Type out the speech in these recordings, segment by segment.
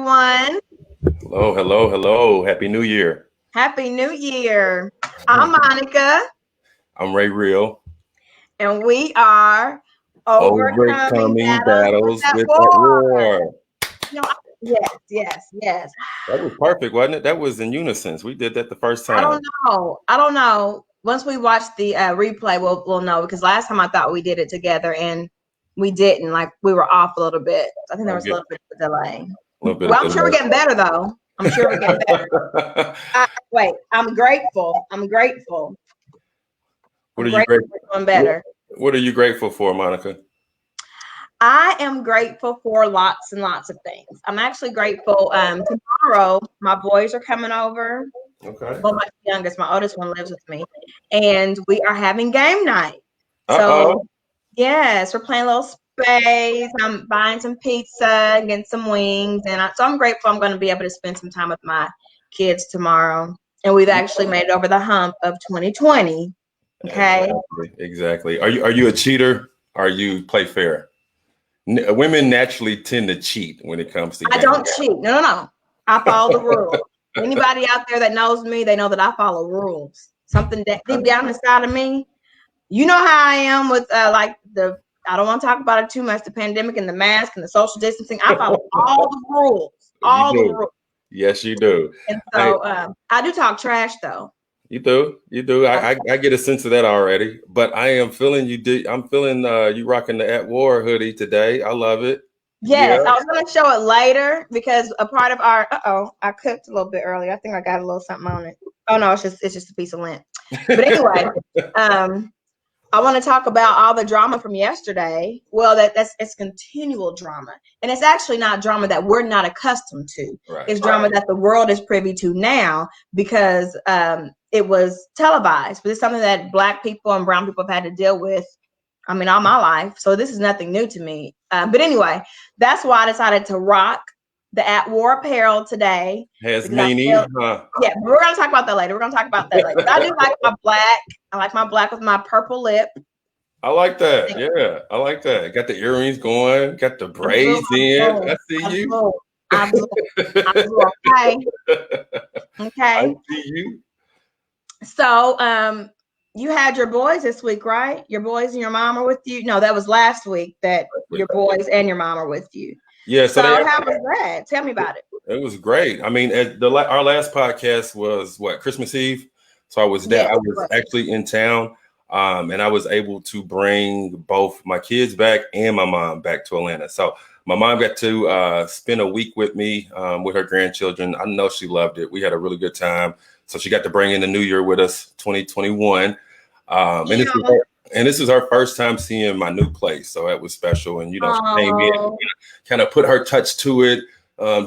everyone. Hello, hello, hello. Happy New Year. Happy New Year. I'm Monica, I'm Ray Real. and we are overcoming Overcoming battles with battles that with that war. war. You know, yes. That was perfect, wasn't it? That was in unison. We did that the first I time. don't know. Once we watch the replay, we'll know, because last time I thought we did it together and we didn't. Like, we were off a little bit. I think there was a little bit of delay. Well, I'm sure we're getting better, though. I'm sure we're getting better. I'm grateful. What are you grateful for doing better. What are you grateful for, Monica? I am grateful for lots and lots of things. I'm actually grateful. Tomorrow, my boys are coming over. Okay. Well, my youngest, my oldest one lives with me, and we are having game night. Uh-oh. So, yes, we're playing a little space. I'm buying some pizza, getting some wings, and so I'm grateful I'm going to be able to spend some time with my kids tomorrow. And we've actually made it over the hump of 2020. Okay. Exactly. Are you a cheater? Or you play fair? Women naturally tend to cheat when it comes to games. I don't cheat. No. I follow the rules. Anybody out there that knows me, they know that I follow rules. Something that deep down inside of me, you know how I am with I don't want to talk about it too much, the pandemic and the mask and the social distancing. I follow all the rules. The rules. Yes, you do. And so I do talk trash, though. You do. I get a sense of that already. But I am feeling I'm feeling you rocking the At.W.A.R hoodie today. I love it. Yes, yeah. I was going to show it later because a part of our I cooked a little bit earlier. I think I got a little something on it. Oh no, it's just a piece of lint. But anyway, I want to talk about all the drama from yesterday. Well, it's continual drama, and it's actually not drama that we're not accustomed to. Right. It's drama that the world is privy to now because it was televised. But it's something that Black people and brown people have had to deal with, I mean, all my life. So this is nothing new to me. But anyway, that's why I decided to rock the At.W.A.R apparel today. Has meaning, huh? Yeah, we're going to talk about that later. But I do like my black. I like my black with my purple lip. I like that. Yeah, I like that. Got the earrings going. Got the braids in. I see you. I blew. Okay. I see you. So, you had your boys this week, right? Your boys and your mom are with you. No, that was last week that your boys and your mom are with you. Yeah. So how was that? Tell me about it. It was great. I mean, our last podcast was Christmas Eve. So I was there. I was actually in town, and I was able to bring both my kids back and my mom back to Atlanta. So my mom got to spend a week with me with her grandchildren. I know she loved it. We had a really good time. So she got to bring in the new year with us, 2021. And this is her first time seeing my new place. So that was special. And, she came in and kind of put her touch to it,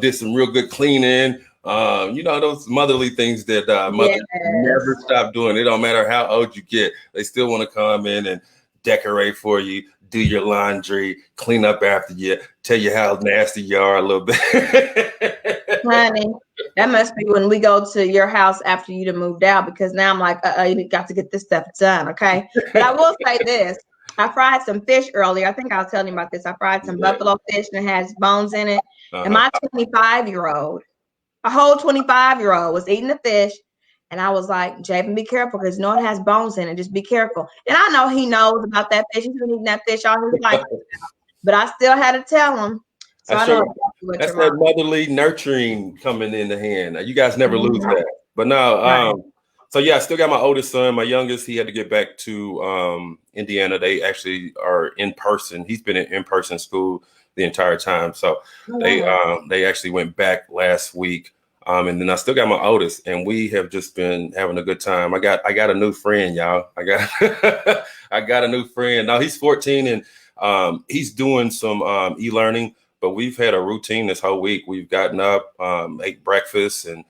did some real good cleaning. Those motherly things that mothers never stop doing. It don't matter how old you get. They still want to come in and decorate for you, do your laundry, clean up after you, tell you how nasty you are a little bit. Honey, that must be when we go to your house after you'd have moved out, because now I'm like, you got to get this stuff done, okay? But I will say this. I fried some fish earlier. I think I was telling you about this. I fried some buffalo fish and it has bones in it. And my 25-year-old, a whole 25-year-old was eating the fish. And I was like, Javen, be careful, because it has bones in it. Just be careful. And I know he knows about that fish. He's been eating that fish all his life. But I still had to tell him. So that's that motherly nurturing coming in the hand. You guys never lose that. But no, so yeah, I still got my oldest son. My youngest, he had to get back to Indiana. They actually are in person. He's been in in-person school the entire time. So they actually went back last week. And then I still got my oldest, and we have just been having a good time. I got a new friend, y'all. I got a new friend. Now he's 14 and he's doing some e-learning. But we've had a routine this whole week. We've gotten up, ate breakfast, and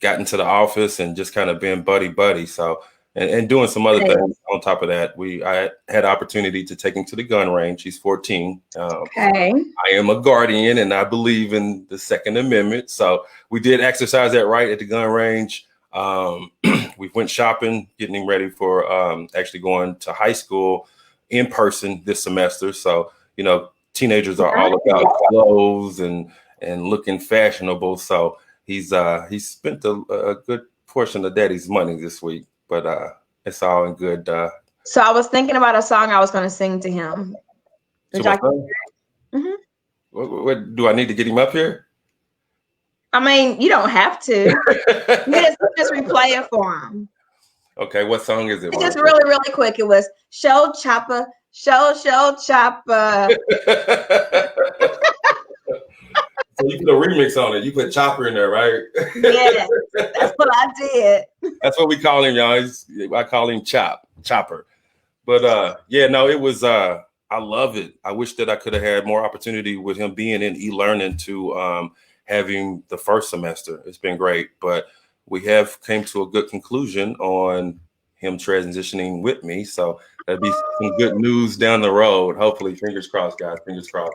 gotten to the office and just kind of been buddy. So, and doing some other things on top of that. I had opportunity to take him to the gun range. He's 14. I am a guardian, and I believe in the Second Amendment. So we did exercise that right at the gun range. We went shopping, getting him ready for actually going to high school in person this semester. So, teenagers are all about clothes and and looking fashionable. So he's spent a good portion of daddy's money this week, but it's all in good. So I was thinking about a song I was going to sing to him. Mm-hmm. What do I need to get him up here? I mean, you don't have to. just replay it for him. Okay, what song is it? It's just really, really quick. It was Show Chopper, Show Chopper. So you put a remix on it. You put Chopper in there, right? Yeah, that's what I did. That's what we call him, y'all. I call him Chopper. But yeah, no, it was. I love it. I wish that I could have had more opportunity with him being in e-learning to having the first semester. It's been great, but we have came to a good conclusion on him transitioning with me. So that'd be some good news down the road. Hopefully, fingers crossed, guys. Fingers crossed.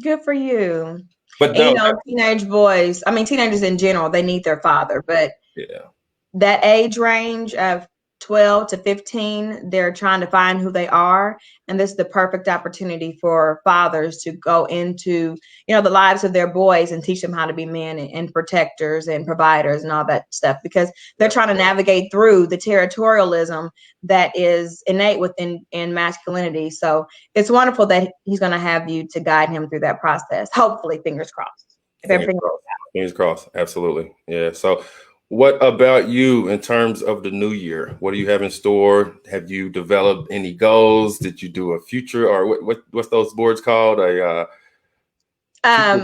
Good for you. But no, teenage boys, I mean, teenagers in general, they need their father. But yeah, that age range of 12 to 15, they're trying to find who they are. And this is the perfect opportunity for fathers to go into, the lives of their boys and teach them how to be men and protectors and providers and all that stuff, because they're trying to navigate through the territorialism that is innate within masculinity. So it's wonderful that he's going to have you to guide him through that process. Hopefully, fingers crossed. Fingers crossed. Absolutely. Yeah. So what about you in terms of the new year? What do you have in store? Have you developed any goals? Did you do a future or what's those boards called? A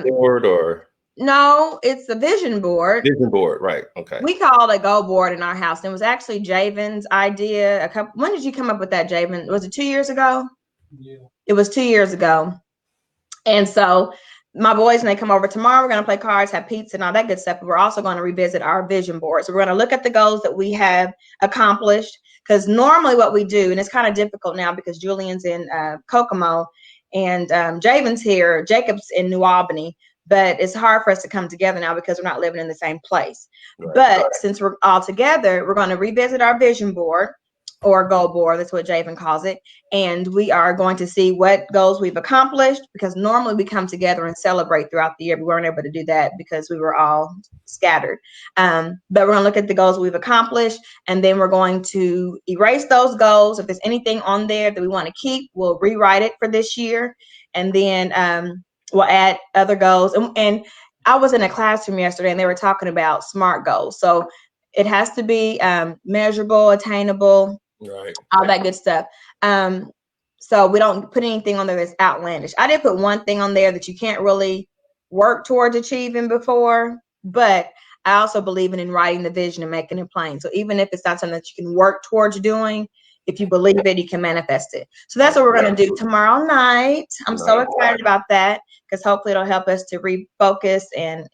board or? No, it's a vision board. Vision board, right? Okay. We call it a go board in our house. And it was actually Javen's idea. When did you come up with that, Javen? Was it 2 years ago? Yeah. It was 2 years ago. And so my boys, when they come over tomorrow, we're going to play cards, have pizza and all that good stuff. But we're also going to revisit our vision board. So we're going to look at the goals that we have accomplished. Because normally what we do, and it's kind of difficult now because Julian's in Kokomo and Javen's here, Jacob's in New Albany. But it's hard for us to come together now because we're not living in the same place. Right. But since we're all together, we're going to revisit our vision board or goal board. That's what Javen calls it. And we are going to see what goals we've accomplished, because normally we come together and celebrate throughout the year. We weren't able to do that because we were all scattered. But we're going to look at the goals we've accomplished, and then we're going to erase those goals. If there's anything on there that we want to keep, we'll rewrite it for this year. And then we'll add other goals. And I was in a classroom yesterday and they were talking about SMART goals. So it has to be measurable, attainable, right, all that good stuff. So we don't put anything on there that's outlandish. I did put one thing on there that you can't really work towards achieving before, but I also believe in writing the vision and making it plain. So even if it's not something that you can work towards doing, if you believe it, you can manifest it. So that's what we're going to do tomorrow night. I'm so excited about that because hopefully it'll help us to refocus and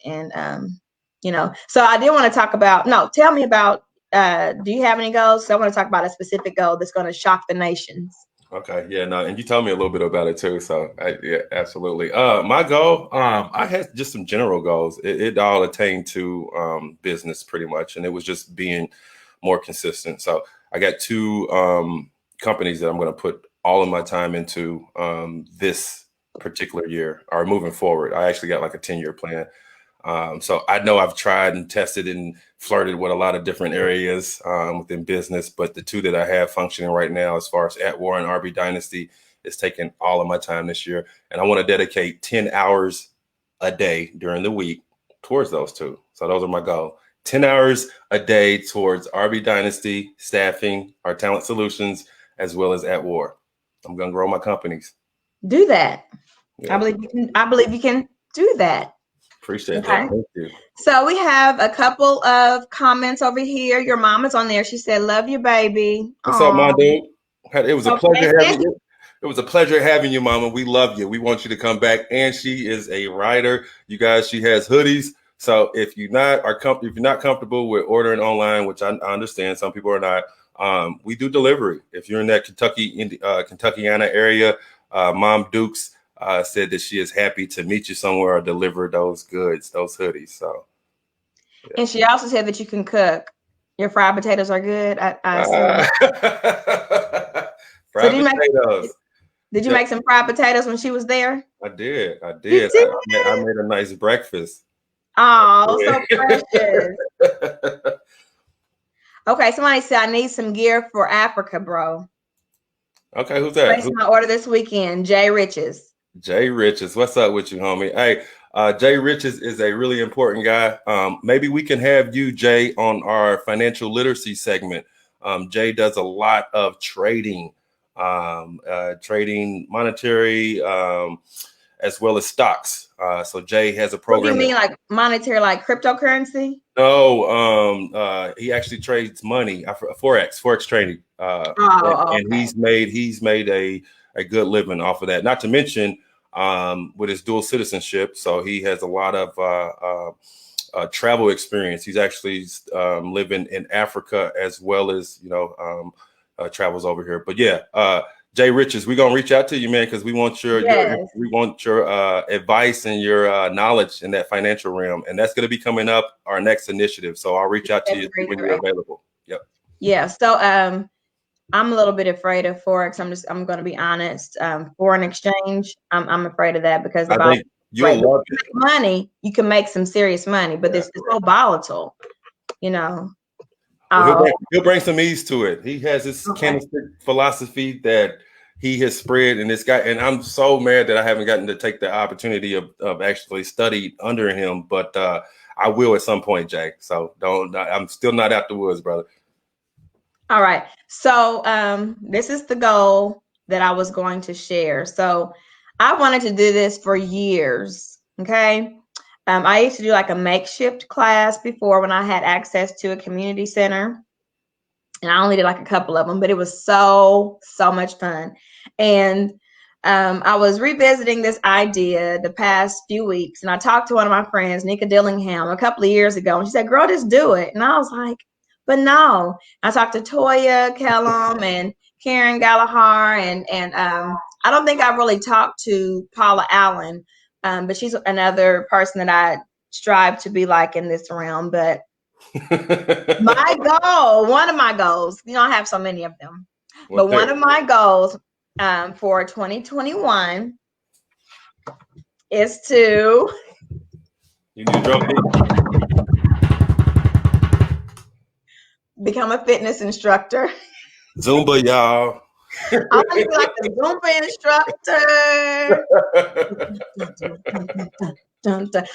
So I did want to talk about, tell me about, do you have any goals? So I want to talk about a specific goal that's going to shock the nations. Okay. Yeah. No. And you told me a little bit about it too. So yeah, absolutely. My goal, I had just some general goals. It all attained to business pretty much. And it was just being more consistent. So I got two companies that I'm going to put all of my time into this particular year or moving forward. I actually got like a 10-year plan. So I know I've tried and tested and flirted with a lot of different areas within business, but the two that I have functioning right now, as far as A.T.W.A.R and RB Dynasty, is taking all of my time this year. And I want to dedicate 10 hours a day during the week towards those two. So those are my goals. 10 hours a day towards RB Dynasty, staffing, our talent solutions, as well as A.T.W.A.R. I'm going to grow my companies. Do that. Yeah. I believe you can do that. Appreciate that. Thank you. So we have a couple of comments over here. Your mom is on there. She said, "Love you, baby." What's up, my dude? It was a pleasure having you. It was a pleasure having you, Mama. We love you. We want you to come back. And she is a writer. You guys, she has hoodies. So if you're not comfortable with ordering online, which I understand some people are not, we do delivery. If you're in that Kentuckiana area, Mom Dukes said that she is happy to meet you somewhere or deliver those goods, those hoodies. So, yeah. And she also said that you can cook. Your fried potatoes are good. I assume. Fried potatoes. Did you make some fried potatoes when she was there? I did. You did? I made a nice breakfast. Oh, so precious. Okay, somebody said I need some gear for Africa, bro. Okay, who's that? Placing my order this weekend. Jay Riches. Jay Riches. What's up with you, homie? Hey, Jay Riches is a really important guy. Maybe we can have you, Jay, on our financial literacy segment. Jay does a lot of trading, trading monetary, as well as stocks. So Jay has a program. What do you mean, like monetary, like cryptocurrency? No, he actually trades money, forex trading, and he's made a good living off of that. Not to mention with his dual citizenship, so he has a lot of travel experience. He's actually living in Africa as well as travels over here. But yeah, Jay Riches, we're gonna reach out to you, man, because we want your advice and your knowledge in that financial realm, and that's gonna be coming up our next initiative. So I'll reach out to you when you're available. Yep. Yeah. So I'm a little bit afraid of forex. I'm gonna be honest. Foreign exchange, I'm afraid of that because you'll love it. Money, you can make some serious money, but it's so volatile, Well, he'll bring some ease to it. He has this candlestick philosophy that he has spread, and I'm so mad that I haven't gotten to take the opportunity of actually study under him, but I will at some point, Jay. So I'm still not out the woods, brother. All right. So this is the goal that I was going to share. So I wanted to do this for years. Okay. I used to do like a makeshift class before when I had access to a community center. And I only did like a couple of them, but it was so much fun. And I was revisiting this idea the past few weeks. And I talked to one of my friends, Nika Dillingham, a couple of years ago. And she said, girl, just do it. And I was like, but no. I talked to Toya Kellum and Karen Gallagher. And I don't think I've really talked to Paula Allen. But she's another person that I strive to be like in this realm. But my goal, one of my goals, I have so many of them, but one of my goals for 2021 is to become a fitness instructor. Zumba, y'all. I want to be like a Zumba instructor.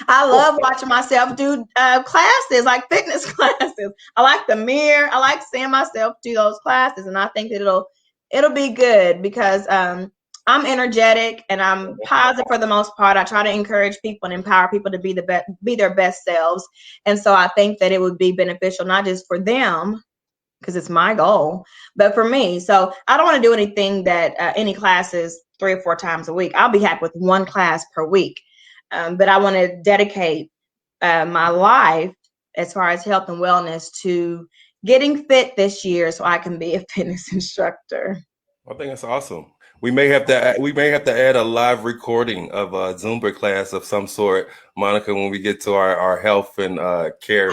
I love watching myself do classes, like fitness classes. I like the mirror. I like seeing myself do those classes, and I think that it'll be good because I'm energetic and I'm positive for the most part. I try to encourage people and empower people to be their best selves, and so I think that it would be beneficial not just for them, because it's my goal, but for me. So I don't want to do anything that any classes 3 or 4 times a week. I'll be happy with one class per week. But I want to dedicate my life as far as health and wellness to getting fit this year so I can be a fitness instructor. I think that's awesome. We may have to add a live recording of a Zumba class of some sort, Monica, when we get to our health and care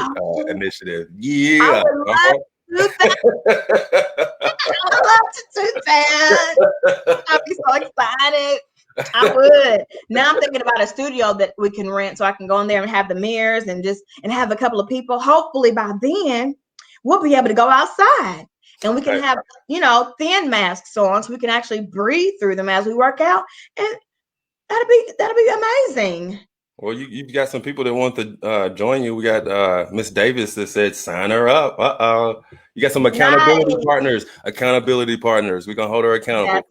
initiative. Yeah. I would love to do that. I'd be so excited. I would. Now I'm thinking about a studio that we can rent so I can go in there and have the mirrors and have a couple of people. Hopefully by then we'll be able to go outside and we can have, thin masks on so we can actually breathe through them as we work out. And that'll be amazing. Well, you've got some people that want to join you. We got Miss Davis that said sign her up. You got some accountability partners. We're gonna hold her accountable.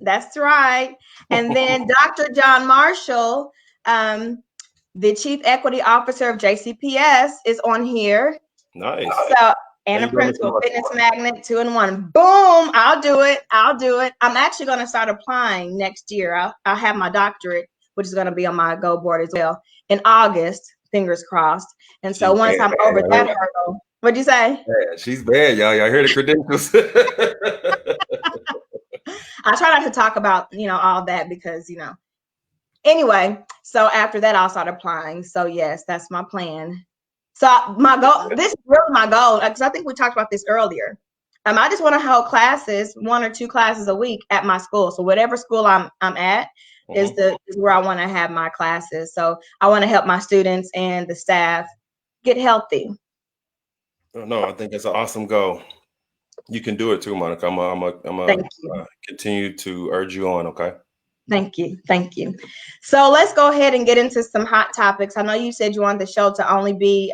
That's right. And then Dr. John Marshall, the Chief Equity Officer of JCPS, is on here. Nice. So, and a principal fitness magnet 2-in-1. Boom! I'll do it. I'm actually going to start applying next year. I'll have my doctorate, which is going to be on my go board as well in August. Fingers crossed. And so once I'm over that hurdle, what'd you say? Yeah, she's bad, y'all. Y'all hear the credentials? I try not to talk about, all that because, anyway, so after that, I'll start applying. So yes, that's my plan. So my goal, this is really my goal, because I think we talked about this earlier. I just want to hold classes, 1 or 2 classes a week at my school. So whatever school I'm at is where I want to have my classes. So I want to help my students and the staff get healthy. No, I think that's an awesome goal. You can do it too, Monica. I'm continue to urge you on. Okay. Thank you. Thank you. So let's go ahead and get into some hot topics. I know you said you wanted the show to only be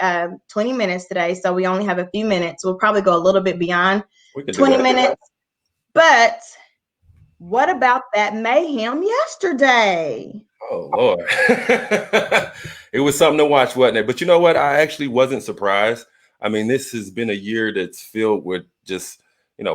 20 minutes today, so we only have a few minutes. We'll probably go a little bit beyond 20 minutes. But what about that mayhem yesterday? Oh, Lord. It was something to watch, wasn't it? But you know what? I actually wasn't surprised. I mean, this has been a year that's filled with just,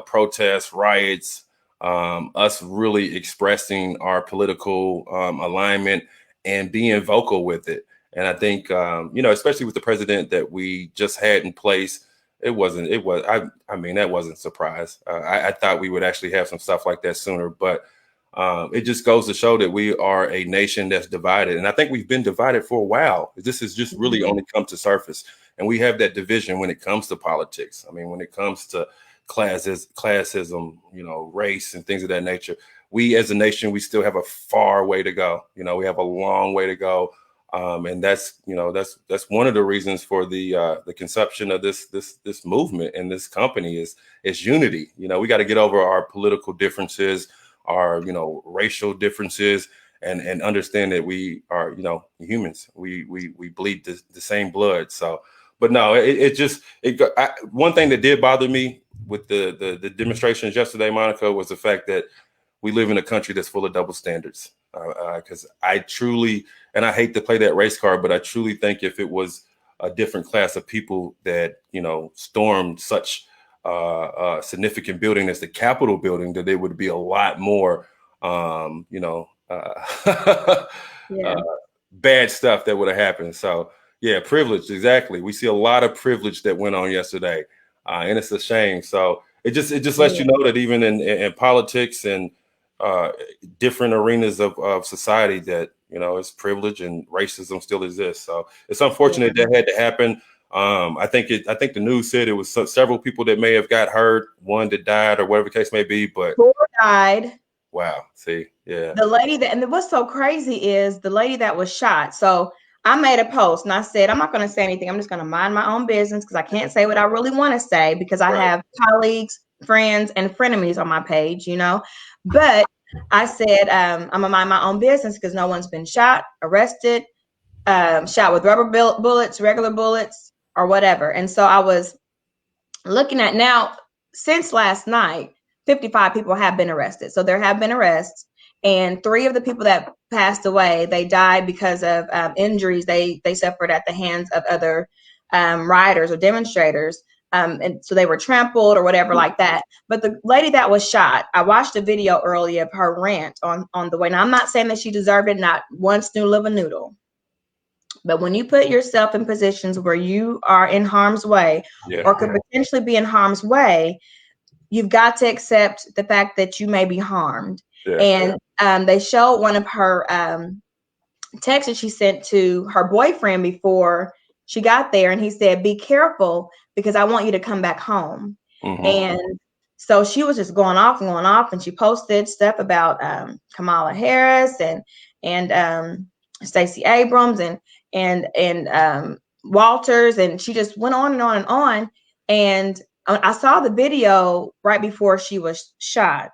protests, riots, us really expressing our political alignment and being vocal with it. And I think, especially with the president that we just had in place, that wasn't a surprise. I thought we would actually have some stuff like that sooner, but it just goes to show that we are a nation that's divided. And I think we've been divided for a while. This has just really only come to surface. And we have that division when it comes to politics. I mean, when it comes to classism, race and things of that nature, we as a nation, we still have a far way to go. We have a long way to go. And that's one of the reasons for the conception of this movement and this company is unity. We got to get over our political differences, our racial differences, and understand that we are humans. We bleed the same blood. So, but no, one thing that did bother me with the demonstrations yesterday, Monica, was the fact that we live in a country that's full of double standards. Because I truly, and I hate to play that race card, but I truly think if it was a different class of people that stormed such significant building as the Capitol building, that there would be a lot more, bad stuff that would have happened. So yeah, privilege, exactly. We see a lot of privilege that went on yesterday, and it's a shame. So it just lets you know that even in politics and different arenas of society, that it's privilege and racism still exists. So it's unfortunate that had to happen. I think the news said it was several people that may have got hurt, one that died, or whatever the case may be. But 4 died. Wow. See, yeah. The lady and what's so crazy is the lady that was shot. So I made a post and I said, I'm not going to say anything. I'm just going to mind my own business because I can't say what I really want to say because I have colleagues, friends, and frenemies on my page, But I said, I'm going to mind my own business because no one's been shot, arrested, shot with rubber bullets, regular bullets, or whatever. And so I was looking at now, since last night, 55 people have been arrested. So there have been arrests, and 3 of the people that passed away, they died because of injuries they suffered at the hands of other rioters or demonstrators. And so they were trampled or whatever like that. But the lady that was shot, I watched a video earlier of her rant on the way. Now, I'm not saying that she deserved it, not one stool of a noodle. But when you put yourself in positions where you are in harm's way or could potentially be in harm's way, you've got to accept the fact that you may be harmed. And they showed one of her texts that she sent to her boyfriend before she got there. And he said, be careful because I want you to come back home. And so she was just going off. And she posted stuff about Kamala Harris and Stacey Abrams and Walters. And she just went on and on and on. And I saw the video right before she was shot.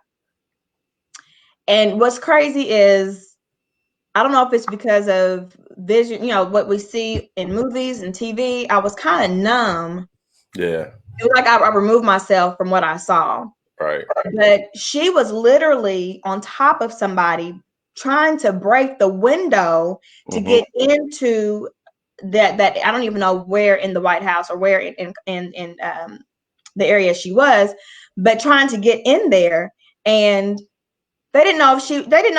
And what's crazy is, I don't know if it's because of vision, what we see in movies and TV. I was kind of numb. Yeah. It was like I removed myself from what I saw. Right. But she was literally on top of somebody trying to break the window to get into that I don't even know where in the White House or where in the area she was, but trying to get in there. And they didn't know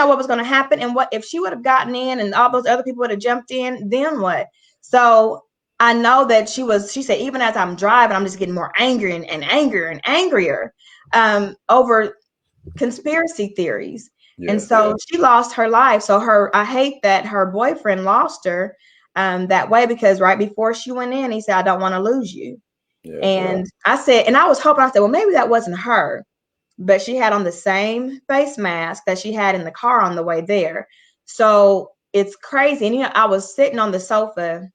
what was going to happen. And what if she would have gotten in and all those other people would have jumped in, then what? So I know that she said, even as I'm driving, I'm just getting more angry and angrier and angrier over conspiracy theories. And so she lost her life. So I hate that her boyfriend lost her that way, because right before she went in, he said, I don't want to lose you. Yeah. And I said, and I was hoping, I said, well, maybe that wasn't her, but she had on the same face mask that she had in the car on the way there. So it's crazy. And, I was sitting on the sofa,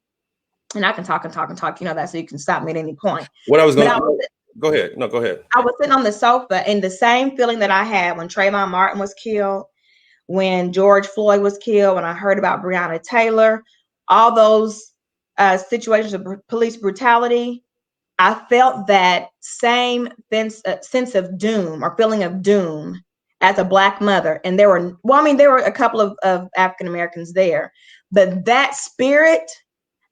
and I can talk and talk and talk, that, so you can stop me at any point. What I was going to go ahead. No, go ahead. I was sitting on the sofa, and the same feeling that I had when Trayvon Martin was killed, when George Floyd was killed, when I heard about Breonna Taylor, all those situations of police brutality, I felt that same sense of doom or feeling of doom as a Black mother. And there were a couple of African Americans there, but that spirit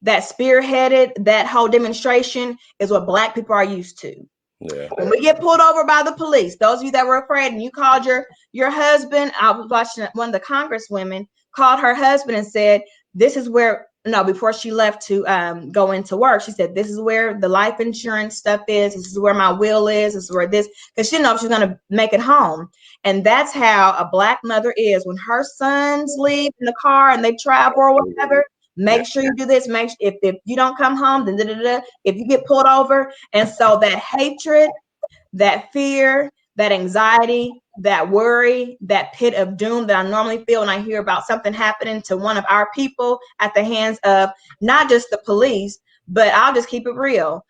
that spearheaded that whole demonstration is what Black people are used to. Yeah. When we get pulled over by the police, those of you that were afraid, and you called your husband, I was watching one of the congresswomen called her husband and said, this is where, before she left to go into work, she said, this is where the life insurance stuff is. This is where my will is. This is where this, because she didn't know if she's going to make it home. And that's how a Black mother is. When her sons leave in the car and they travel or whatever, make sure you do this. If you don't come home, then if you get pulled over. And so that hatred, that fear, that anxiety, that worry, that pit of doom that I normally feel when I hear about something happening to one of our people at the hands of not just the police, but I'll just keep it real,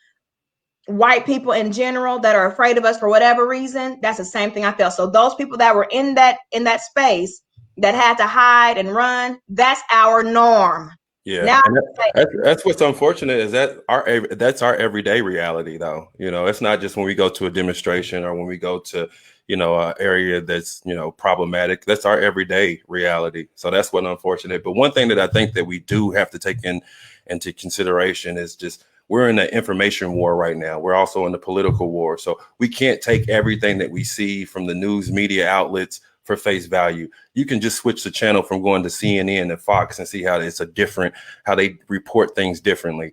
white people in general that are afraid of us for whatever reason, that's the same thing I felt. So those people that were in that space that had to hide and run, that's our norm. Yeah, now, that's what's unfortunate is that's our everyday reality, though. It's not just when we go to a demonstration or when we go to, an area that's, problematic. That's our everyday reality. So that's what's unfortunate. But one thing that I think that we do have to take into consideration is just we're in an information war right now. We're also in the political war. So we can't take everything that we see from the news media outlets for face value. You can just switch the channel from going to CNN and Fox and see how how they report things differently.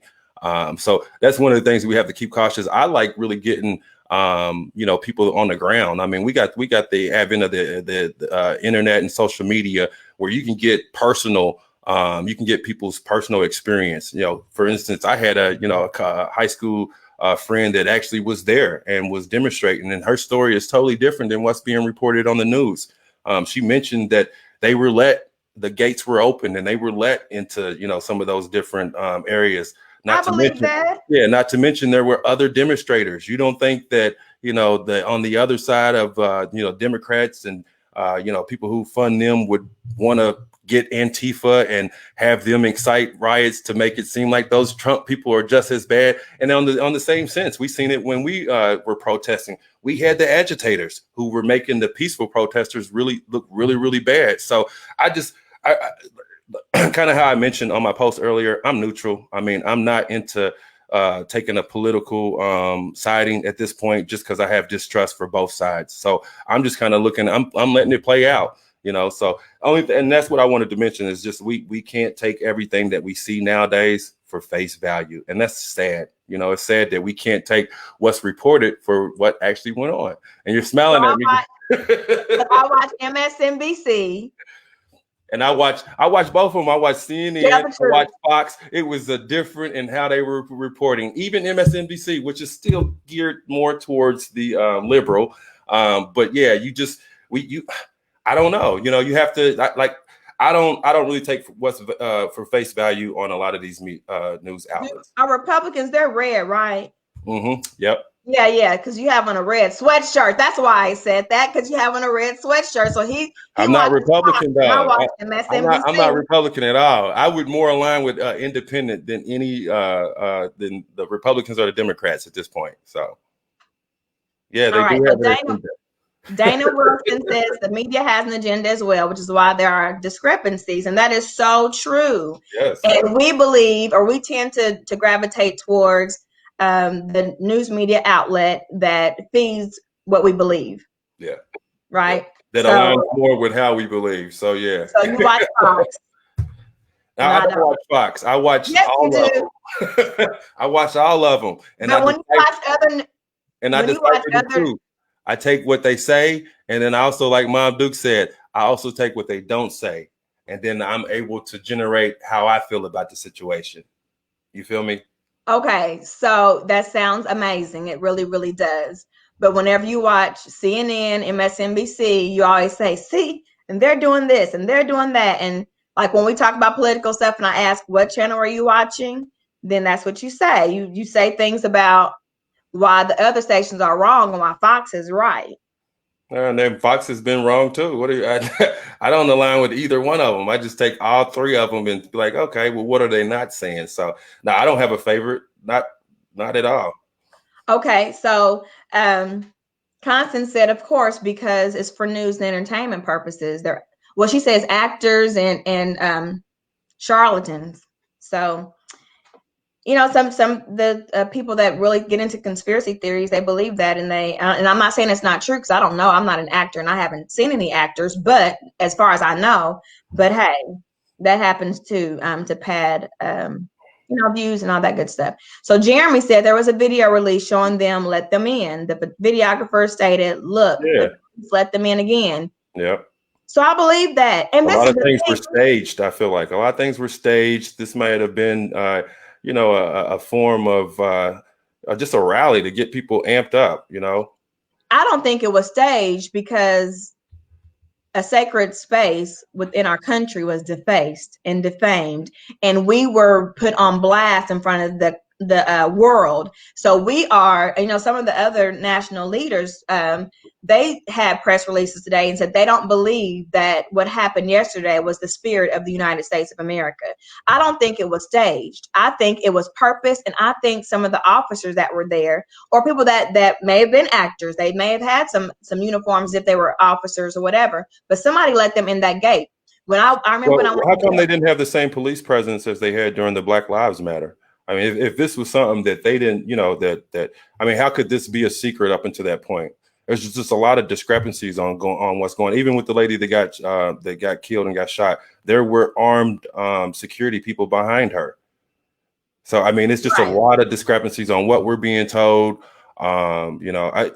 So that's one of the things we have to keep cautious. I like really getting, people on the ground. I mean, we got the advent of the internet and social media where you can get personal. You can get people's personal experience. For instance, I had a high school friend that actually was there and was demonstrating, and her story is totally different than what's being reported on the news. She mentioned that the gates were open and they were let into, some of those different areas. Not to mention there were other demonstrators. You don't think that, on the other side of, Democrats and, people who fund them would want to get Antifa and have them incite riots to make it seem like those Trump people are just as bad. And on the same sense, we seen it when we were protesting. We had the agitators who were making the peaceful protesters look really, really bad. So I kind of how I mentioned on my post earlier, I'm neutral. I mean, I'm not into taking a political siding at this point, just because I have distrust for both sides. So I'm just kind of I'm letting it play out. So and that's what I wanted to mention is just we can't take everything that we see nowadays for face value. And that's sad. It's sad that we can't take what's reported for what actually went on. And you're smiling at me. I watch MSNBC. And I watched both of them. I watched CNN, I watched Fox. It was different in how they were reporting. Even MSNBC, which is still geared more towards the liberal. But yeah, I don't know. You have to I don't really take what's for face value on a lot of these news outlets. Our Republicans, they're red, right? Mm-hmm. Yep. Yeah, because you have on a red sweatshirt. That's why I said that, because you have on a red sweatshirt. So I'm not Republican, though. I'm not Republican at all. I would more align with independent than than the Republicans or the Democrats at this point. So yeah, they do have their Dana Wilson says the media has an agenda as well, which is why there are discrepancies. And that is so true. Yes. And we believe, or we tend to gravitate towards the news media outlet that feeds what we believe. Yeah. Right. Yeah. That aligns more with how we believe. So yeah. So you watch Fox. I don't watch Fox. I watch all of them. I watch all of them. And I take what they say, and then I also, like Mom Duke said, I also take what they don't say, and then I'm able to generate how I feel about the situation. You feel me? Okay, so that sounds amazing. It really, really does. But whenever you watch CNN, MSNBC, you always say, see, and they're doing this and they're doing that. And like when we talk about political stuff and I ask, what channel are you watching? Then that's what you say. You say things about why the other stations are wrong and why Fox is right. And then Fox has been wrong too. What do you, I don't align with either one of them. I just take all three of them and be like, okay, well, what are they not saying? So now I don't have a favorite, not at all. Okay, so Constance said, of course, because it's for news and entertainment purposes. They're well, she says actors and charlatans. So some the people that really get into conspiracy theories, they believe that, and they and I'm not saying it's not true because I don't know. I'm not an actor and I haven't seen any actors, but as far as I know, but hey, that happens to pad views and all that good stuff. So Jeremy said there was a video release showing them let them in. The videographer stated, "Look, Yeah, let them in again." yeah. So I believe that, and A this lot is of the things were thing. staged. I feel like a lot of things were staged. This might have been, a form of just a rally to get people amped up. I don't think it was staged because a sacred space within our country was defaced and defamed, and we were put on blast in front of the world. So we are, some of the other national leaders, they had press releases today and said they don't believe that what happened yesterday was the spirit of the United States of America. I don't think it was staged. I think it was purpose, and I think some of the officers that were there, or people that may have been actors, they may have had some uniforms if they were officers or whatever, but somebody let them in that gate. When I remember when I Well, went how to come jail. they didn't have the same police presence as they had during the Black Lives Matter? I mean, if this was something that they didn't, I mean, how could this be a secret up until that point? There's just a lot of discrepancies on what's going on. Even with the lady that got killed and got shot, there were armed security people behind her. So I mean, it's just a Right. lot of discrepancies on what we're being told. I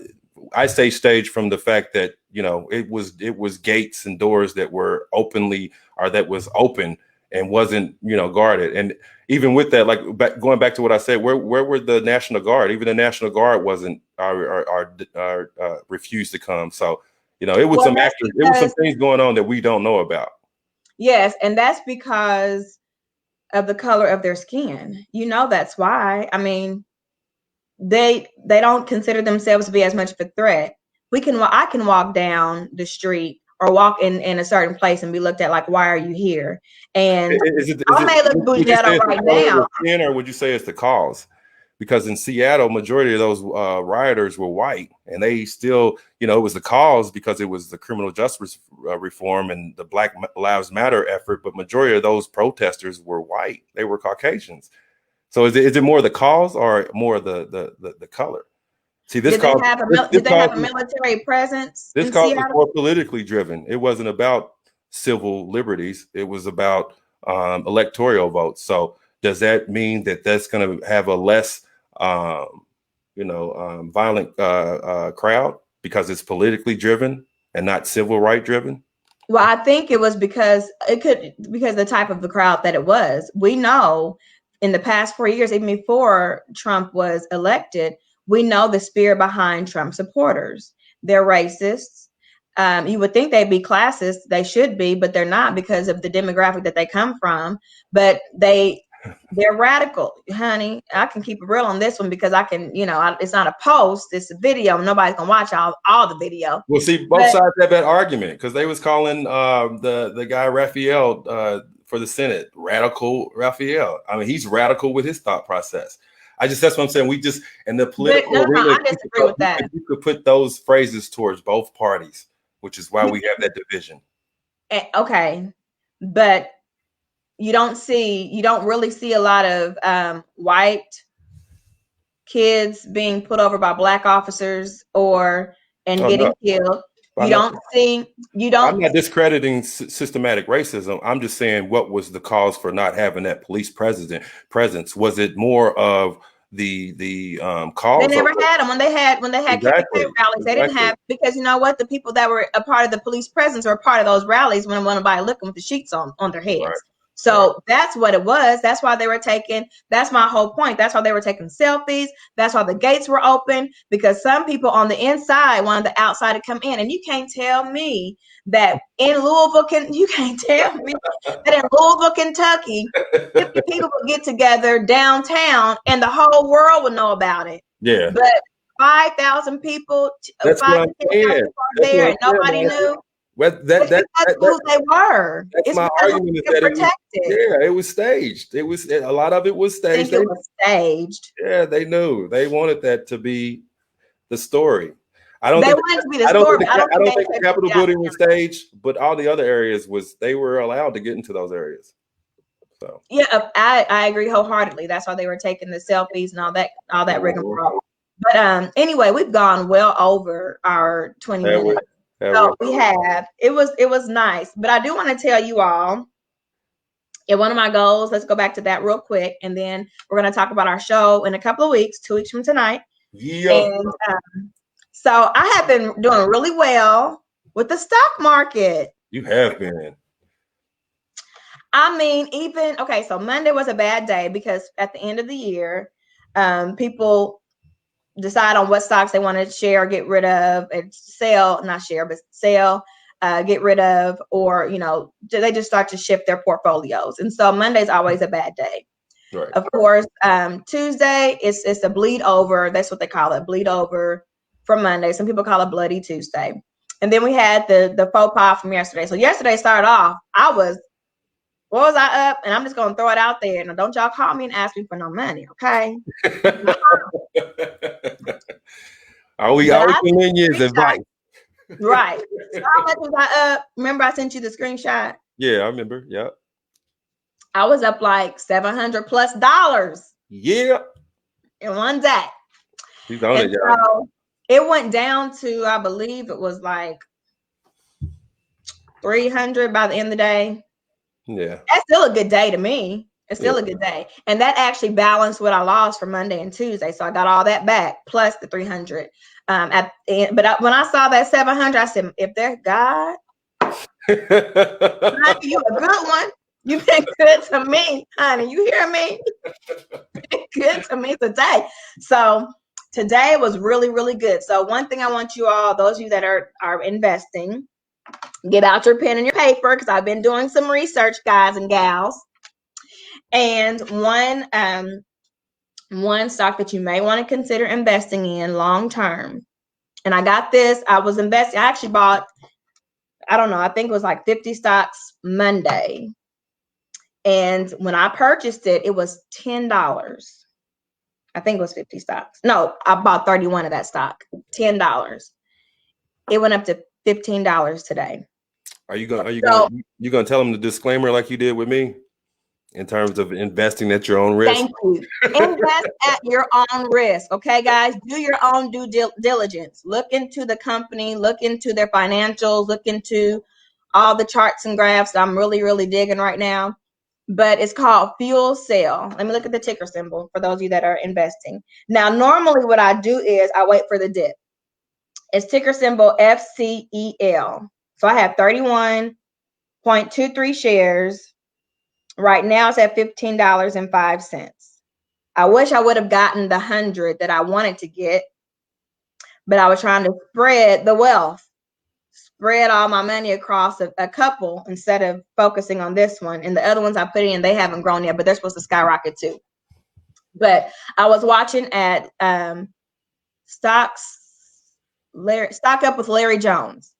say stage from the fact that it was gates and doors that were openly or that was open and wasn't guarded. And even with that, like going back to what I said, where were the National Guard? Even the National Guard wasn't refused to come. So it was Well, some that's actors, it was some because things going on that we don't know about. yes, and that's because of the color of their skin. That's why. I mean, they don't consider themselves to be as much of a threat. I can walk down the street or walk in a certain place and be looked at like, why are you here? And I may look Would you say bougie it's the right color of now. the skin, or would you say it's the cause? Because in Seattle, majority of those rioters were white, and they still, it was the cause because it was the criminal justice reform and the Black Lives Matter effort. But majority of those protesters were white; they were Caucasians. So is it more the cause or more the color? See, Did they have a military presence this in cause was Seattle? more politically driven. It wasn't about civil liberties. It was about electoral votes. So does that mean that that's going to have a less, violent crowd because it's politically driven and not civil right driven? Well, I think it was because the type of the crowd that it was. We know in the past 4 years, even before Trump was elected, we know the spirit behind Trump supporters. They're racists. You would think they'd be classist. They should be, but they're not because of the demographic that they come from. But they're radical, honey. I can keep it real on this one because I can, it's not a post, it's a video. Nobody's gonna watch all the video. Well, see, both sides have that argument because they was calling the guy Raphael for the Senate radical Raphael. I mean, he's radical with his thought process. That's what I'm saying. We just in the political arena, I disagree with that. you could put those phrases towards both parties, which is why we have that division. Okay, but you don't really see a lot of white kids being put over by black officers and getting killed. You don't see, I'm not discrediting systematic racism. I'm just saying what was the cause for not having that police presence? Was it more of the cause? They never had them when they had Exactly. rallies. They didn't have, because you know what? The people that were a part of the police presence or a part of those rallies when nobody looking with the sheets on their heads. Right. So that's what it was. That's why they were taking, that's my whole point. That's why they were taking selfies. That's why the gates were open, because some people on the inside wanted the outside to come in. And you can't tell me that in Louisville, you can't tell me that in Louisville, Kentucky, 50 people would get together downtown and the whole world would know about it. Yeah. But 5,000 people, That's what I'm saying. There, and nobody knew. Well, That's who they were. That's my argument. Is that it was staged. It was a lot of it was staged. It was staged. Yeah, they knew. They wanted that to be the story. I don't think the Capitol building was staged, but all the other areas they were allowed to get into those areas. So yeah, I agree wholeheartedly. That's why they were taking the selfies and all that rigmarole. But anyway, we've gone well over our 20 minutes. So we have. It was nice. But I do want to tell you all, one of my goals, let's go back to that real quick, and then we're going to talk about our show in a couple of weeks, 2 weeks from tonight. Yeah. And so I have been doing really well with the stock market. You have been. I mean, so Monday was a bad day because at the end of the year, people decide on what stocks they want to share, get rid of, and sell, get rid of, or, they just start to shift their portfolios. And so Monday's always a bad day. Right. Of course, Tuesday, it's a bleed over. That's what they call it, bleed over from Monday. Some people call it Bloody Tuesday. And then we had the faux pas from yesterday. So yesterday started off, what was I up? And I'm just going to throw it out there. Now, don't y'all call me and ask me for no money, okay? Are we always giving you advice? Right. So how much was I up? Remember I sent you the screenshot? Yeah, I remember. Yeah. I was up like $700+ Yeah. in one day. He's on it, y'all. So it went down to, I believe it was like 300 by the end of the day. Yeah. That's still a good day to me. It's still a good day. And that actually balanced what I lost for Monday and Tuesday. So I got all that back plus the 300. When I saw that 700, I said, if there's God, honey, you a good one. You've been good to me, honey. You hear me? Good to me today. So today was really, really good. So one thing I want you all, those of you that are investing, get out your pen and your paper, because I've been doing some research, guys and gals. And one stock that you may want to consider investing in long term. And I got this. I was investing. I actually bought, I don't know, I think it was like 50 stocks Monday. And when I purchased it, it was $10. I think it was 50 stocks. No, I bought 31 of that stock. $10. It went up to $15 today. Are you gonna tell them the disclaimer like you did with me in terms of investing at your own risk? Thank you. Invest at your own risk. Okay, guys, do your own due diligence. Look into the company, look into their financials, look into all the charts and graphs that I'm really, really digging right now. But it's called Fuel Cell. Let me look at the ticker symbol for those of you that are investing. Now, normally what I do is I wait for the dip. It's ticker symbol FCEL. So I have 31.23 shares. Right now it's at $15.05. I wish I would have gotten the 100 that I wanted to get, but I was trying to spread the wealth, spread all my money across a couple instead of focusing on this one. And the other ones I put in, they haven't grown yet, but they're supposed to skyrocket too. But I was watching at Stock Up with Larry Jones.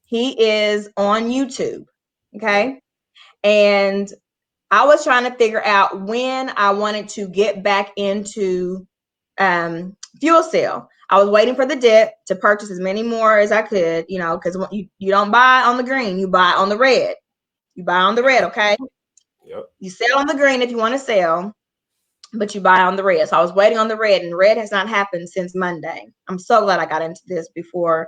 He is on YouTube. Okay. And I was trying to figure out when I wanted to get back into Fuel Cell. I was waiting for the dip to purchase as many more as I could, because you don't buy on the green, you buy on the red. You buy on the red, okay? Yep. You sell on the green if you want to sell, but you buy on the red. So I was waiting on the red, and red has not happened since Monday. I'm so glad I got into this before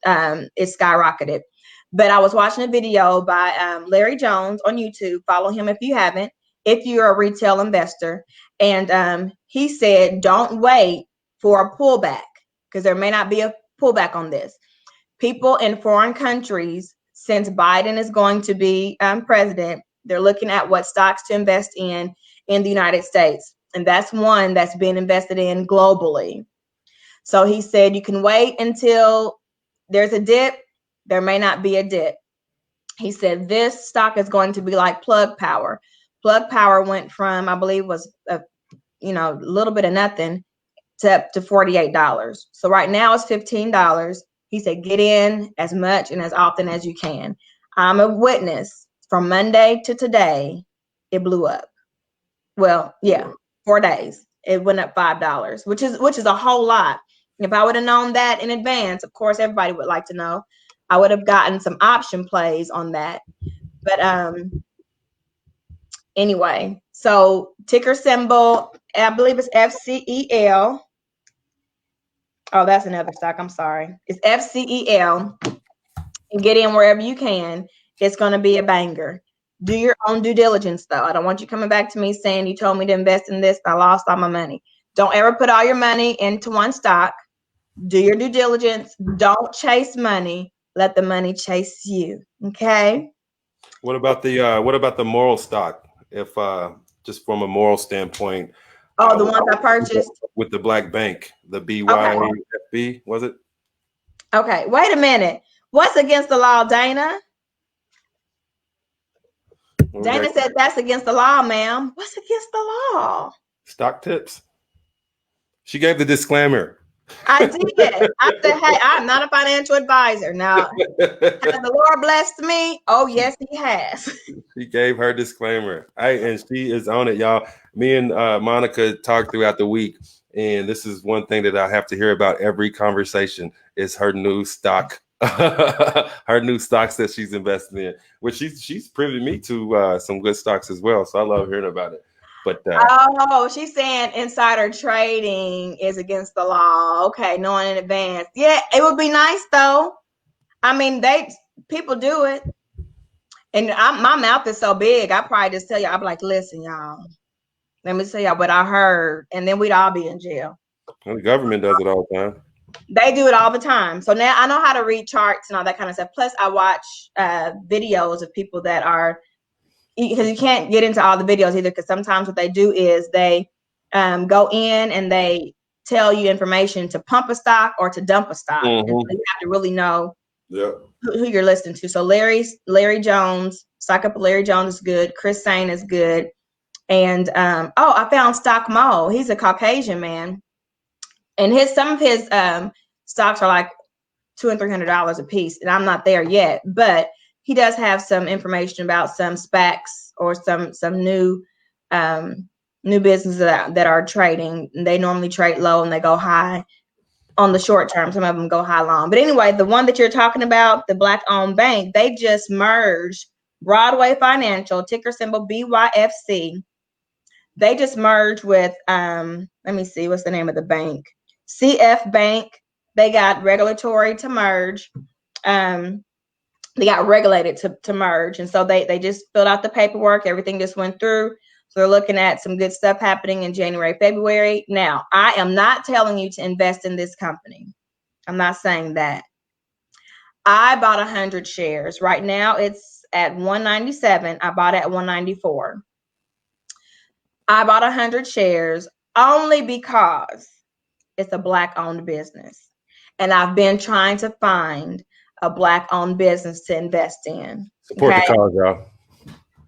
it skyrocketed. But I was watching a video by Larry Jones on YouTube. Follow him if you haven't, if you're a retail investor. And he said, don't wait for a pullback, because there may not be a pullback on this. People in foreign countries, since Biden is going to be president, They're looking at what stocks to invest in the United States. And that's one that's being invested in globally. So he said you can wait until there's a dip. There may not be a dip. He said this stock is going to be like Plug Power. Plug Power went from, I believe, was a little bit of nothing to up to $48. So right now it's $15. He said get in as much and as often as you can. I'm a witness. From Monday to today, it blew up. Well, yeah, 4 days. It went up $5, which is a whole lot. If I would have known that in advance, of course, everybody would like to know. I would have gotten some option plays on that. But anyway, so ticker symbol, I believe it's FCEL. Oh, that's another stock. I'm sorry. It's FCEL. And get in wherever you can. It's going to be a banger. Do your own due diligence, though. I don't want you coming back to me saying you told me to invest in this, but I lost all my money. Don't ever put all your money into one stock. Do your due diligence. Don't chase money. Let the money chase you. Okay. What about the moral stock? If just from a moral standpoint. Oh, the ones I purchased with the black bank, the BYFB, was it? Okay. Wait a minute. What's against the law, Dana? Dana said that's against the law, ma'am. What's against the law? Stock tips. She gave the disclaimer. I did. I said, hey, I'm not a financial advisor. Now, has the Lord blessed me? Oh, yes, he has. She gave her disclaimer. And she is on it, y'all. Me and Monica talked throughout the week, and this is one thing that I have to hear about every conversation is her new stock, her new stocks that she's investing in, which she's privy me to some good stocks as well. So I love hearing about it. But she's saying insider trading is against the law. Okay, knowing in advance. Yeah, it would be nice though. I mean, people do it, and my mouth is so big. I probably just tell you, I'm like, listen, y'all. Let me tell y'all what I heard, and then we'd all be in jail. Well, the government does it all the time. They do it all the time. So now I know how to read charts and all that kind of stuff. Plus, I watch videos of people that are, because you can't get into all the videos either, because sometimes what they do is they go in and they tell you information to pump a stock or to dump a stock. Mm-hmm. And so you have to really know who you're listening to. So Larry Jones, Stock Up Larry Jones is good. Chris Sane is good. And I found Stock Mo. He's a Caucasian man. And some of his stocks are like $200 and $300 a piece. And I'm not there yet, but he does have some information about some SPACs or some new businesses that are trading. They normally trade low and they go high on the short term. Some of them go high long. But anyway, the one that you're talking about, the Black-owned bank, they just merged Broadway Financial, ticker symbol BYFC. They just merged with, let me see, what's the name of the bank? CF Bank. They got regulatory to merge. They got regulated to merge. And so they just filled out the paperwork. Everything just went through. So they're looking at some good stuff happening in January, February. Now, I am not telling you to invest in this company. I'm not saying that. I bought 100 shares. Right now, it's at 197. I bought it at 194. I bought 100 shares only because it's a Black-owned business. And I've been trying to find a Black-owned business to invest in. Support the cause, y'all.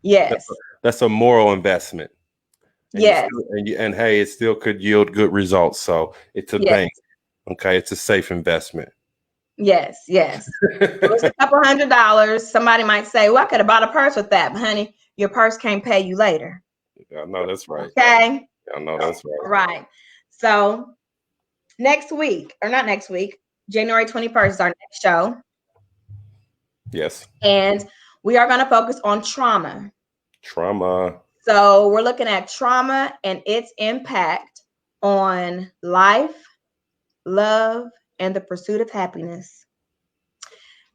Yes. That's a moral investment. And yes. And hey, it still could yield good results. So it's a bank. Okay. It's a safe investment. Yes. It's a couple $100. Somebody might say, well, I could have bought a purse with that. But honey, your purse can't pay you later. I know that's right. Okay. I know that's right. Right. So January 21st is our next show. Yes. And we are going to focus on trauma. So we're looking at trauma and its impact on life, love, and the pursuit of happiness.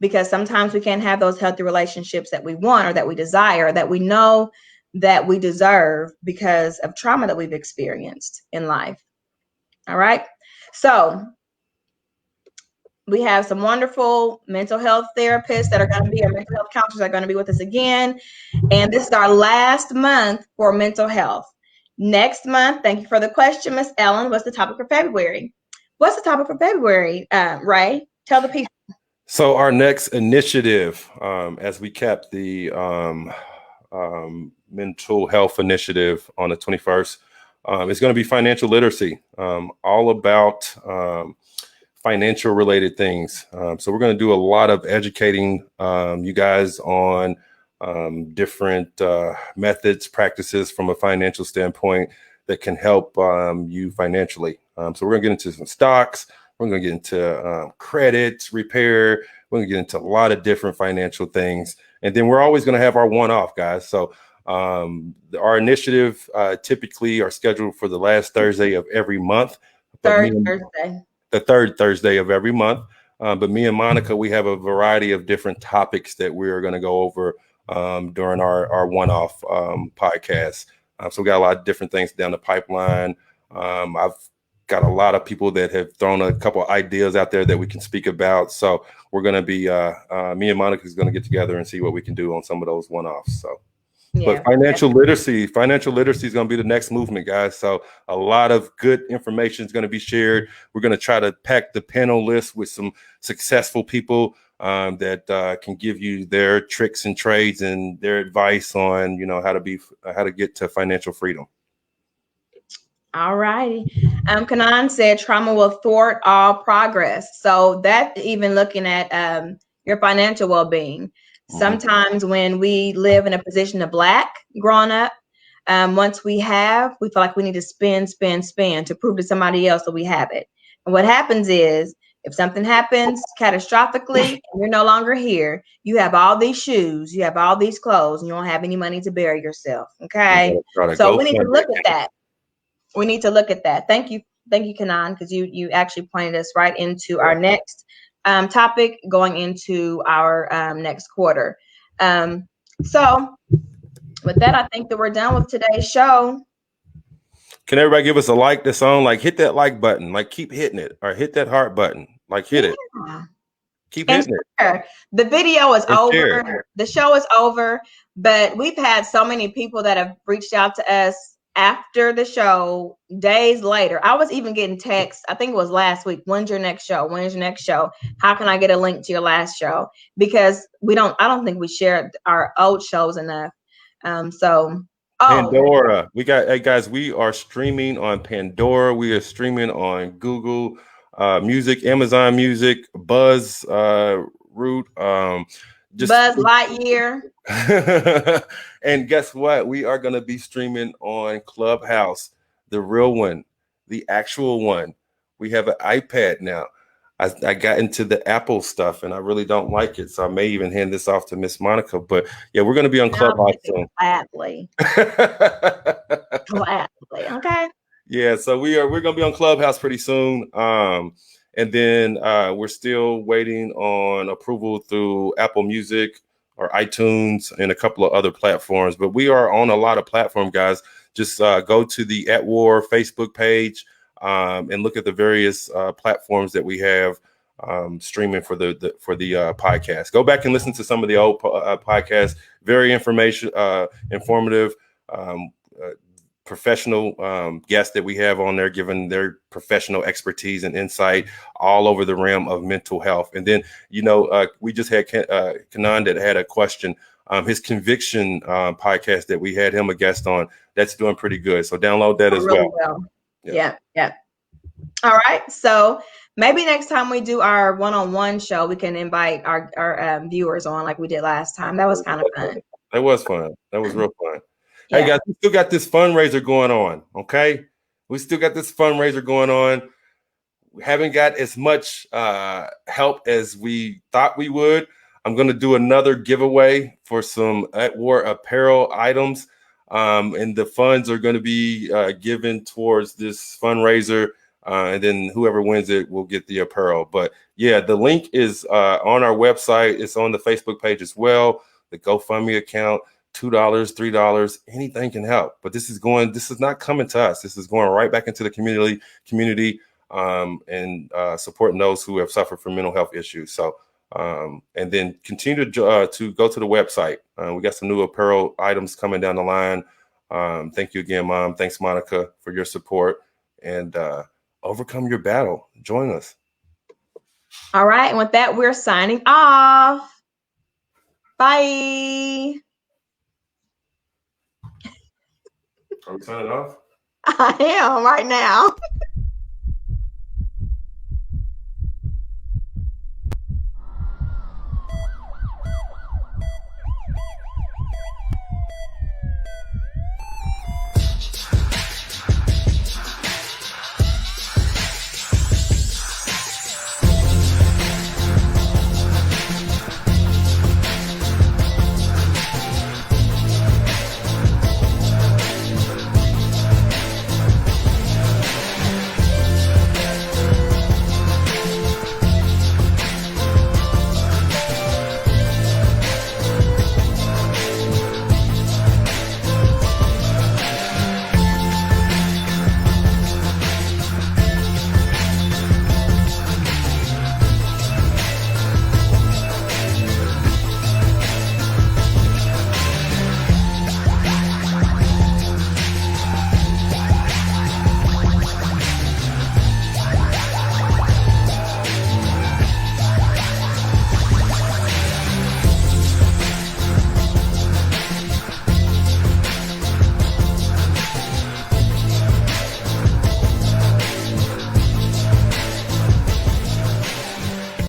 Because sometimes we can't have those healthy relationships that we want or that we desire, that we know that we deserve because of trauma that we've experienced in life. All right. So We have some wonderful mental health therapists that are going to be, our mental health counselors are going to be with us again. And this is our last month for mental health. Next month, thank you for the question, Miss Ellen. What's the topic for February? What's the topic for February, Ray? Tell the people. So our next initiative, as we kept the mental health initiative on the 21st, is going to be financial literacy, all about financial related things. So we're going to do a lot of educating you guys on different methods, practices from a financial standpoint that can help you financially. So we're going to get into some stocks. We're going to get into credit repair. We're going to get into a lot of different financial things. And then we're always going to have our one-off, guys. So our initiative typically are scheduled for the last Thursday of every month. Thursday. The third Thursday of every month. But me and Monica, we have a variety of different topics that we're going to go over during our one-off podcast. So we got a lot of different things down the pipeline. I've got a lot of people that have thrown a couple of ideas out there that we can speak about. So we're going to be, me and Monica is going to get together and see what we can do on some of those one-offs. So. Yeah. But financial literacy is going to be the next movement, guys. So a lot of good information is going to be shared. We're going to try to pack the panel list with some successful people that can give you their tricks and trades and their advice on, how to get to financial freedom. All righty. Kanan said trauma will thwart all progress. So that even looking at your financial well-being. Sometimes when we live in a position of lack growing up, once we feel like we need to spend to prove to somebody else that we have it. And what happens is, if something happens catastrophically and you're no longer here, you have all these shoes, you have all these clothes, and you don't have any money to bury yourself. Okay. So we need to look at that. We need to look at that. Thank you, Kanan, because you actually pointed us right into our next topic going into our next quarter. So with that, I think that we're done with today's show. Can everybody give us a like this on? Like, hit that like button. Like, keep hitting it, or hit that heart button. Like, hit it. Keep hitting it. The video is over. The show is over. But we've had so many people that have reached out to us after the show, days later. I was even getting texts, I think it was last week, when's your next show? When's your next show? How can I get a link to your last show? Because I don't think we shared our old shows enough. Pandora. Hey guys, we are streaming on Pandora. We are streaming on Google Music, Amazon Music, Buzz Root, Buzz Lightyear. And guess what? We are going to be streaming on Clubhouse, the real one, the actual one. We have an iPad now. I got into the Apple stuff and I really don't like it. So I may even hand this off to Miss Monica. But yeah, we're going to be on Clubhouse soon. Gladly. Gladly. Okay. Yeah, so we're going to be on Clubhouse pretty soon. And then we're still waiting on approval through Apple Music or iTunes and a couple of other platforms. But we are on a lot of platforms, guys. Just go to the A.T.W.A.R Facebook page and look at the various platforms that we have streaming for the podcast. Go back and listen to some of the old podcasts. Very informative. Professional guests that we have on there, giving their professional expertise and insight all over the realm of mental health. And then, we just had Kanan that had a question. His conviction podcast that we had him a guest on, that's doing pretty good. So download that as really well. Yeah. All right. So maybe next time we do our one-on-one show, we can invite our viewers on like we did last time. That was kind of fun. That was fun. That was real fun. Yeah. Hey guys, we still got this fundraiser going on. Okay. We still got this fundraiser going on. We haven't got as much help as we thought we would. I'm going to do another giveaway for some A.T.W.A.R apparel items. And the funds are going to be given towards this fundraiser. And then whoever wins it will get the apparel. But yeah, the link is on our website. It's on the Facebook page as well. The GoFundMe account. $2, $3, anything can help. But this is not coming to us. This is going right back into the community. and supporting those who have suffered from mental health issues. So, and then continue to go to the website. We got some new apparel items coming down the line. Thank you again, Mom. Thanks, Monica, for your support, and overcome your battle. Join us. All right. And with that, we're signing off. Bye. Are we signing off? I am right now.